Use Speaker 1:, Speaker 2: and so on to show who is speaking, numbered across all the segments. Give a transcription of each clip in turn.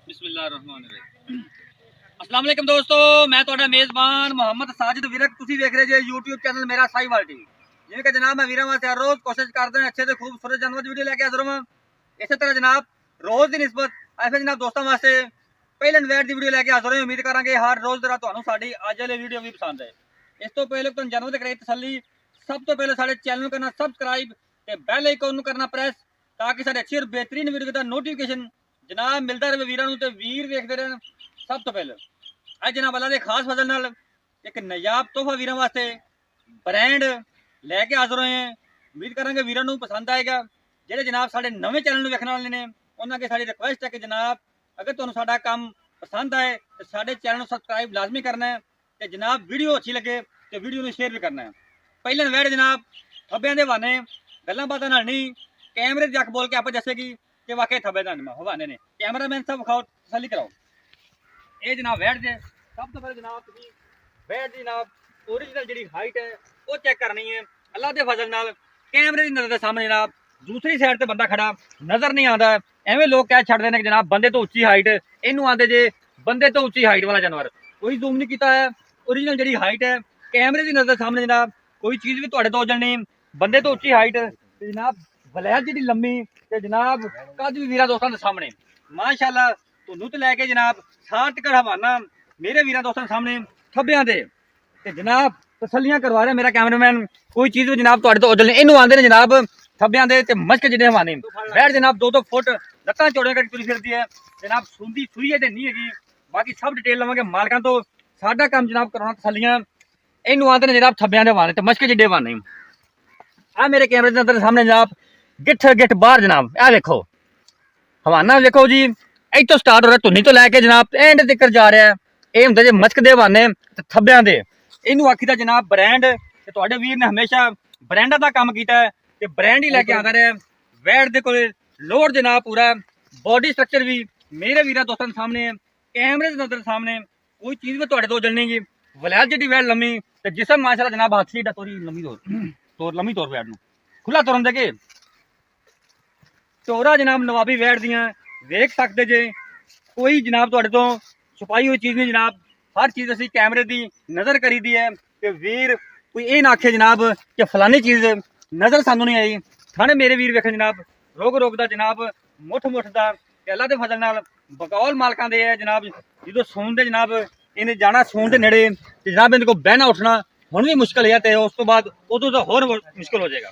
Speaker 1: ਬਿਸਮਿਲ੍ਲਾਹਿਰਰਹਿਮਾਨਿਰਰਹੀਮ। अस्सलाम वालेकुम दोस्तों, मैं ਤੁਹਾਡਾ ਮੇਜ਼ਬਾਨ ਮੁਹੰਮਦ ਸਾजिद विरक। ਤੁਸੀਂ ਵੇਖ ਰਹੇ ਜੇ YouTube ਚੈਨਲ ਮੇਰਾ ਸਾਈਵਾਲ ਟੀਵੀ। ਜਿਵੇਂ ਕਿ ਜਨਾਬ ਮੈਂ ਵੀਰਾਂ ਵਾਸਤੇ ਹਰ ਰੋਜ਼ ਕੋਸ਼ਿਸ਼ ਕਰਦਾ ਹਾਂ ਅੱਛੇ ਤੇ ਖੂਬਸੂਰਤ ਜਾਨਵਰ ਦੀ ਵੀਡੀਓ ਲੈ ਕੇ ਹਾਜ਼ਰ ਹਾਂ। ਇਸੇ ਤਰ੍ਹਾਂ ਜਨਾਬ ਰੋਜ਼ ਦੀ ਨਿਸਬਤ ਐਸੇ ਜਨਾਬ ਦੋਸਤਾਂ ਵਾਸਤੇ ਪਹਿਲੇ ਨਵੈਰ ਦੀ ਵੀਡੀਓ ਲੈ ਕੇ ਹਾਜ਼ਰ ਹਾਂ। ਉਮੀਦ ਕਰਾਂਗੇ ਹਰ ਰੋਜ਼ ਤਰ੍ਹਾਂ ਤੁਹਾਨੂੰ ਸਾਡੀ ਅੱਜ ਵਾਲੀ ਵੀਡੀਓ ਵੀ ਪਸੰਦ ਆਏ। ਇਸ ਤੋਂ ਪਹਿਲੇ ਤੁਹਾਨੂੰ ਜਾਨਵਰ ਦੇ ਕਰਾਈ ਤਸੱਲੀ, ਸਭ ਤੋਂ ਪਹਿਲੇ ਸਾਡੇ ਚੈਨਲ ਨੂੰ ਕਰਨਾ ਸਬਸਕ੍ਰਾइब ਤੇ ਬੈਲ ਆਈਕਨ ਨੂੰ ਕਰਨਾ ਪ੍ਰੈਸ, ਤਾਂ ਕਿ ਸਾਡੇ ਅੱਛੀ और बेहतरीन वीडियो का नोटिफिकेशन जनाब मिलता रहे वीरां नूं ते वीर देखते रहन। सब तो पहले अज जनाब अल्लाह दे खास फजल नाल एक नायाब तोहफा वीरां वास्ते ब्रांड लैके हाज़र होए हैं। उम्मीद करांगे वीरां नूं पसंद आएगा। जिहड़े जनाब साडे नवें चैनल नूं वेखण वाले ने उन्हां अगे साडी रिक्वेस्ट है कि जनाब अगर तुहानूं साडा काम पसंद आए तो साडे चैनल नूं सबसक्राइब लाजमी करना है ते जनाब वीडियो अच्छी लगे तो वीडियो नूं शेयर भी करना है। पहले नवेड़ जनाब थब्बियां दे बहाने गल्लां बातां नाल नहीं, कैमरे दी अख बोल के आप दसेगी कि वाकई थब्बे दा हवाने ने। कैमरामैन सब विखाओ, तसल्ली कराओ। ये जनाब वैट जे सब तो पहले जनाब तुसीं वैट दी जनाब ओरिजिनल जिहड़ी हाइट है वो चेक करनी है। अल्लाह दे फजल नाल कैमरे दी नज़र दे सामने जनाब दूसरी साइड ते बंदा खड़ा नज़र नहीं आंदा। एवें लोग कह छड्डदे ने कि जनाब बंदे तो उच्ची हाइट, इहनूं आंदे जे बंदे तो उच्ची हाइट वाला जानवर। कोई जूम नहीं कीता है, ओरिजिनल जिहड़ी हाइट है कैमरे दी नज़र दे सामने जनाब कोई चीज़ भी तुहाडे तो ओजल नहीं, बंदे तो उच्ची हाइट ते जनाब वलैत जी लम्मी ते जनाब कद भी वीरां दोस्तां दे सामने माशाअल्लाह तुहानूं ते लैके जनाब सार तक हवाना मेरे वीरां दोस्तां दे सामने थब्बियां दे ते जनाब तसल्लियां करवा रहा मेरा कैमरामैन। कोई चीज़ भी जनाब तुहाडे तो ओजल नहीं, इहनूं आंदे ने जनाब थब्बियां दे ते मश्क जिहड़े हवाने। बैठ जनाब 2-2 फुट लत्तां चौड़ियां करके तुरी फिरदी है जनाब, सुंदी सूई है ते नहीं हैगी। बाकी सब डिटेल लवांगे मालकां तो। साडा काम जनाब करवाना तसल्लियां। इहनूं आंदे ने जनाब थब्बियां दे हवाने ते मश्क जिहड़े हवाने। आ मेरे कैमरे दे अंदर सामने जनाब गिठ गिठ बाहर जनाब आ देखो हवाना देखो जी, इतो स्टार्ट हो रहा धुनी तो लैके जनाब एंड तक जा रहा है। ये हुंदे जे मचक दे हवाने ते थब्बियां दे। इनू आखीदा जनाब ब्रांड ते तुहाडे वीर ने हमेशा ब्रांडा दा काम कीता है ते ब्रांड ही लैके आंदा रहा। वैट दे कोल लोड जनाब पूरा बॉडी स्ट्रक्चर भी मेरे वीरां दोस्तां दे सामने कैमरे दे नज़र सामने कोई चीज़ भी तुहाडे तो ओजल नहीं जी। वलैत जिहड़ी वैट लम्मी ते जिसम माशाअल्लाह जनाब हाथी दा तोरी लम्मी तोर लम्मी तोर वैट नूं खुला तुरन दे के चोरा जनाब नवाबी वैट दियां वेख सकते जे। कोई जनाब तुहाडे तो छुपाई हुई चीज़ नहीं जनाब, हर चीज़ असीं कैमरे दी नज़र करी दी है कि वीर कोई ये ना आखे जनाब कि फलानी चीज़ नज़र सानू नहीं आई। थाने मेरे वीर वेखन जनाब रोग दा जनाब मुठ दा ते अल्लाह दे फजल नाल बकौल मालकां दे है जनाब। जो सून दे जनाब इन्हें जाना सून दे नेड़े ते जनाब इनको बहना उठना हुण भी मुश्किल है ते उस तो बाद उदों तो होर मुश्किल हो जाएगा।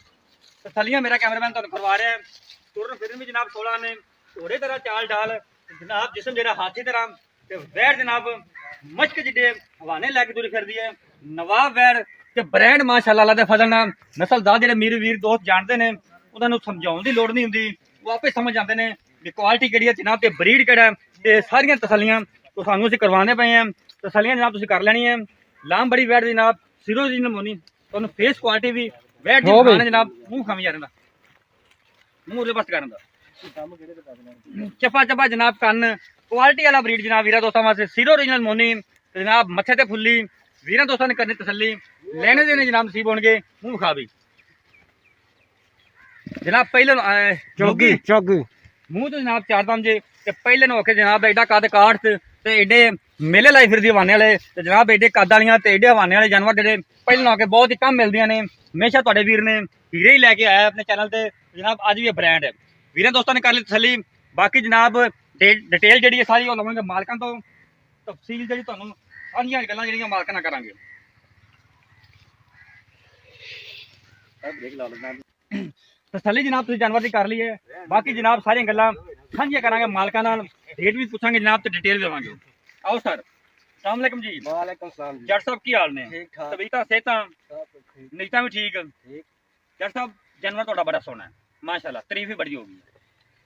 Speaker 1: तसल्लियां मेरा कैमरामैन तुहानूं करवा रहा है। तुरन फिरन भी जनाब 16 ने घोड़े तरह चाल डाल जनाब, जिसम जरा हाथी तरह ते वैट जनाब मश्क जिड्डे हवाने लैके तुरी फिरदी है। नवाब वैट ते ब्रांड माशाअल्लाह अल्लाह दे फजल नाल नस्लदार जिहड़े मेरे वीर दोस्त जानते ने उन्हां नूं समझाउण दी लोड़ नहीं हुंदी, वो आपे समझ आंदे ने कि क्वालिटी किहड़ी है जनाब ते ब्रीड किहड़ा है ते सारियां तसल्लियां तुहानूं असीं करवाने पए हैं। तसल्लियां जनाब तुसीं कर लैणी है। लाम बड़ी वैट जनाब सिरों दी नमूनी तुहानूं फेस क्वालिटी भी वैट दी दिखाने जनाब। मूँह खावी यार मूँह उहदे पास करन दा चप्पा चप्पा जनाब कन्न क्वालिटी वाला ब्रीड जनाब वीरा दोस्तों वास्ते सिरो ओरिजिनल मोनी जनाब मत्थे ते फुल्ली वीरा दोस्तों ने करनी तसल्ली लेने देने जनाब नसीब होणगे। मूँह खा भी जनाब पहले चौगी चौगी मूँह तो जनाब 4 दम जे ते पहले नो आखे जनाब एडा कद काठ ते एडे मेले लाई फिरदी हवाने वाले ते जनाब एडे कद वालियां ते एडे हवाने वाले जानवर जेडे पहले नो आके बहुत ही कम मिलदियां ने। हमेशा तुहाडे वीर ने हीरे ही लैके आया अपने चैनल ते जनाब अज भी ब्रांड है। वीरां दोस्तों ने कर ली तसल्ली। बाकी जनाब डिटेल जी सारी लवेंगे मालकां तो, तफसील जी तुहानूं सारियां गल्लां जिहड़ियां मालकां नाल करांगे। तसल्ली जनाब तुसीं जानवर की कर ली है। बाकी जनाब सारियां गल्लां साझियां करांगे मालकां नाल, रेट भी पूछांगे जनाब ते डिटेल देवांगे। आओ सर। अस्सलाम वालेकुम जी। वालेकुम सलाम जट साहब की हाल ने? ठीक ठाक तबीयतां सेहतां नीयतां भी ठीक जट साहब जानवर तुहाडा बड़ा सोहना है माशाअल्लाह, तारीफ भी बड़ी होगी।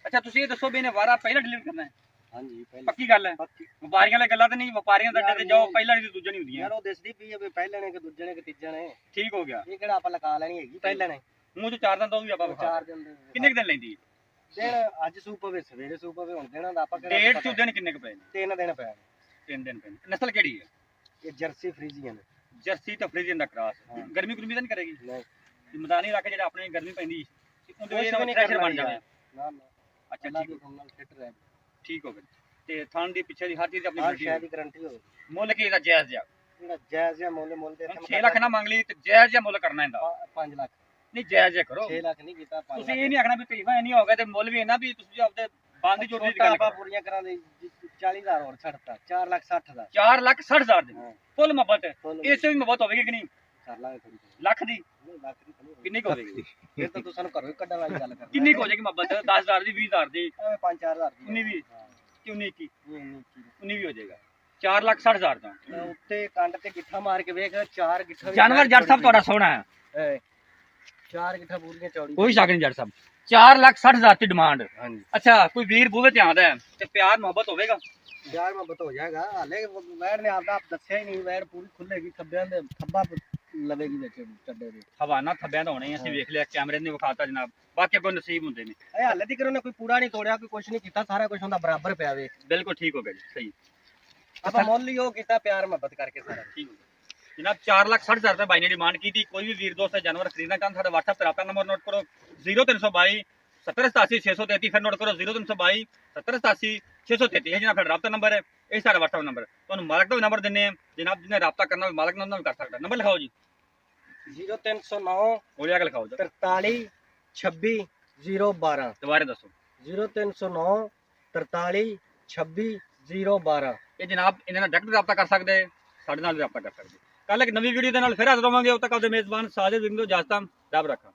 Speaker 1: अच्छा तुसीं ये दसो भी इन्हें वारा पहला डिलीवर करना है? हाँ जी पहला। पक्की गल है? व्यापारियां वाली गल्लां ते नहीं, व्यापारियां दा अड्डे ते जाओ पहला नहीं दूजा नहीं हुंदियां यार, वो दसदी पई है पहले ने कि दूजे ने कि तीजे ने। ठीक हो गया, ये किहड़ा आपां लगा लैनी हैगी पहले ने मूंह च 4 दिन तो भी आपां 4 दिन किन्ने दिन लैंदी दिन अज सूप पवे सवेरे सूप पवे हुण देना दा आपां डेट चू दिन किन्ने क पे? 3 दिन पे 3 दिन पे। नस्ल केड़ी है? ये जर्सी फ्रीजियन जर्सी तो फ्रीजियन दा क्रॉस। गर्मी गुर्मी तो नहीं करेगी? नहीं मैदानी इलाके जेड़ा अपने गर्मी पैंदी उहदे विच थ्रेशर बन जावे ना ना। अच्छा ठीक हो गया। ਤੇ ਥਣ ਦੀ ਪਿੱਛੇ ਦੀ ਹਰ ਚੀਜ਼ ਦੀ ਆਪਣੀ
Speaker 2: ਹਰ
Speaker 1: ਗਾਰੰਟੀ
Speaker 2: ਸ਼ੈ ਦੀ ਗਾਰੰਟੀ ਹੋਵੇ।
Speaker 1: ਮੁੱਲ ਕੀ ਇਹਦਾ ਜਾਇਜ਼ ਜਿਹਾ?
Speaker 2: ਜਿਹੜਾ ਜਾਇਜ਼ ਜਿਹਾ ਮੁੱਲ ਦੇ
Speaker 1: 6 ਲੱਖ ਨਾ ਮੰਗ ਲਈ ਤੇ ਜਾਇਜ਼ ਜਿਹਾ ਮੁੱਲ ਕਰਨਾ ਇਹਦਾ।
Speaker 2: 5 ਲੱਖ
Speaker 1: ਨਹੀਂ ਜਾਇਜ਼ ਜਿਹਾ ਕਰੋ।
Speaker 2: 6 ਲੱਖ ਨਹੀਂ ਕੀਤਾ 5
Speaker 1: ਤੁਸੀਂ
Speaker 2: ਲੱਖ।
Speaker 1: ਇਹ ਨਹੀਂ ਆਖਣਾ ਵੀ ਤਕਰੀਬਨ ਇਹ ਨਹੀਂ ਹੋਗਾ ਤੇ ਮੁੱਲ ਵੀ ਇਹਨਾਂ ਵੀ ਤੁਸੀਂ ਆਪਦੇ ਬੰਦ ਚੋਟੀ ਦੀ
Speaker 2: ਛੋਟਾ
Speaker 1: ਗੱਲ
Speaker 2: ਆਪਾਂ
Speaker 1: ਕਰੋ।
Speaker 2: ਪੂਰੀਆਂ ਕਰਾਂ ਦੇ 40000 ਹੋਰ ਛੱਡਤਾ 4,60,000 ਦਾ
Speaker 1: 4,60,000 ਦੀ
Speaker 2: ਹਾਂ।
Speaker 1: ਫੁੱਲ ਮੁਹੱਬਤ।
Speaker 2: ਫੁੱਲ
Speaker 1: ਇਸ ਵੀ ਮੁਹੱਬਤ ਹੋਵੇਗੀ ਕਿ ਨਹੀਂ?
Speaker 2: ਕਰ ਲਾਂਗੇ ਥੋੜੀ
Speaker 1: ਲੱਖ ਦੀ
Speaker 2: ਨਹੀਂ ਲੱਖ ਦੀ ਥੋੜੀ
Speaker 1: ਕਿੰਨੀ ਕੁ ਹੋਵੇਗੀ?
Speaker 2: ਫਿਰ ਤਾਂ ਤੂੰ ਸਾਨੂੰ ਘਰੋਂ ਹੀ ਕੱਢਣ ਵਾਲੀ ਗੱਲ ਕਰ
Speaker 1: ਕਿੰਨੀ ਕੁ ਹੋ ਜਾਏਗੀ ਮੁਹੱਬਤ? 10,000 ਦੀ 20,000 ਦੀ
Speaker 2: 5-4,000 ਦੀ
Speaker 1: 19 ਵੀ
Speaker 2: ਹਾਂ।
Speaker 1: ਕਿ 19 ਕੀ
Speaker 2: ਨਹੀਂ, ਨਹੀਂ,
Speaker 1: 19 ਵੀ ਹੋ ਜਾਏਗਾ। 4,60,000 ਦਾ
Speaker 2: ਤਾਂ ਉੱਤੇ ਕੰਡ ਤੇ ਗਿੱਠਾ ਮਾਰ ਕੇ ਵੇਖ 4 ਗਿੱਠਾ ਵੀ
Speaker 1: ਜਾਨਵਰ ਜੱਟ ਸਾਹਿਬ ਤੁਹਾਡਾ ਸੋਹਣਾ ਹੈ,
Speaker 2: ਹੈ 4 ਗਿੱਠਾ ਪੂਰੀਆਂ ਚੌੜੀ
Speaker 1: ਕੋਈ ਸ਼ੱਕ ਨਹੀਂ ਜੱਟ ਸਾਹਿਬ। 4,60,000 ਦੀ ਡਿਮਾਂਡ।
Speaker 2: ਹਾਂਜੀ
Speaker 1: ਅੱਛਾ ਕੋਈ ਵੀਰ ਬੂਵੇ ਤੇ ਆਉਂਦਾ ਹੈ ਤੇ ਪਿਆਰ ਮੁਹੱਬਤ ਹੋਵੇਗਾ?
Speaker 2: ਯਾਰ ਮੁਹੱਬਤ ਹੋ ਜਾਏਗਾ ਹਾਲੇ ਵੈੜ ਨੇ ਆਪਦਾ ਆਪ ਦੱਸਿਆ ਹੀ ਨਹੀਂ ਵੈੜ ਪੂਰੀ ਖੁੱਲੇਗੀ ਖੱਬਿਆਂ ਦੇ ਖੱਬਾ ਲਵੇਗੀ ਵਿੱਚ ਚੱਡੇ ਦੇ
Speaker 1: ਹਵਾਨਾ ਥੱਬਿਆਂ ਦਾ ਹੋਣਾ ਹੀ ਅਸੀਂ ਵੇਖ ਲਿਆ ਕੈਮਰੇ ਨੇ ਵਿਖਾਤਾ ਜਨਾਬ, ਬਾਕੀ ਕੋਈ ਨਸੀਬ ਹੁੰਦੇ ਨੇ।
Speaker 2: ਇਹ ਹਾਲੇ ਤੱਕ ਉਹਨੇ ਕੋਈ ਪੂਰਾ ਨਹੀਂ ਤੋੜਿਆ ਕੋਈ ਕੁਛ ਨਹੀਂ ਕੀਤਾ ਸਾਰਾ ਕੁਝ ਹੁੰਦਾ ਬਰਾਬਰ ਪਿਆ ਵੇ
Speaker 1: ਬਿਲਕੁਲ ਠੀਕ ਹੋ ਗਿਆ ਜੀ, ਸਹੀ
Speaker 2: ਆਪਾਂ ਮੁੱਲ ਹੀ ਉਹ ਕੀਤਾ ਪਿਆਰ ਮੁਹੱਬਤ ਕਰਕੇ ਸਾਰਾ
Speaker 1: ਠੀਕ ਹੋ ਗਿਆ ਜਨਾਬ। 4,60,000 ਰੁਪਏ ਬਾਈ ਨੇ ਡਿਮਾਂਡ ਕੀਤੀ। ਕੋਈ ਵੀ ਵੀਰ ਦੋਸਤ ਜਾਨਵਰ ਖਰੀਦਣਾ ਚਾਹੁੰਦਾ ਸਾਡਾ WhatsApp ਤੇ ਰਾਬਤਾ ਨੰਬਰ ਨੋਟ ਕਰੋ 0322 7087 633, ਫਿਰ ਨੋਟ ਕਰੋ 0322 7087 633। ਇਹ ਜਨਾਬ ਸਾਡਾ ਰਾਬਤਾ ਨੰਬਰ ਹੈ, ਇਹ ਸਾਡਾ WhatsApp ਨੰਬਰ। ਤੁਹਾਨੂੰ ਮਾਲਕ ਦਾ ਵੀ ਨੰਬਰ ਦਿੰਨੇ ਆ ਜਨਾਬ, ਜਿਹਨੇ ਰਾਬਤਾ ਕਰਨਾ ਹੋਵੇ ਮਾਲਕ ਨਾਲ ਵੀ ਕਰ ਸਕਦਾ। ਨੰਬਰ ਲਿਖਾਓ ਜੀ।
Speaker 2: 0309
Speaker 1: ਬੋਲਿਆ ਕੇ ਲਿਖਾਓ ਜੀ,
Speaker 2: 43 26 012
Speaker 1: ਦੁਬਾਰੇ ਦੱਸੋ।
Speaker 2: 0309 43 26 012
Speaker 1: ਇਹ ਜਨਾਬ ਇਹਨਾਂ ਨਾਲ ਡਾਇਰੈਕਟ ਰਾਬਤਾ ਕਰ ਸਕਦੇ, ਸਾਡੇ ਨਾਲ ਵੀ ਰਾਬਤਾ ਕਰ ਸਕਦੇ। ਕੱਲ ਇੱਕ ਨਵੀਂ ਵੀਡੀਓ ਦੇ ਨਾਲ ਫਿਰ ਹਾਜ਼ਰ ਹੋਵਾਂਗੇ। ਉਦੋਂ ਤੱਕ ਆਪਦੇ ਮੇਜ਼ਬਾਨ ਸਾਜਿਦ ਵਿੰਗ ਤੋਂ ਇਜਾਜ਼ਤ। ਰੱਬ ਰੱਖਾ।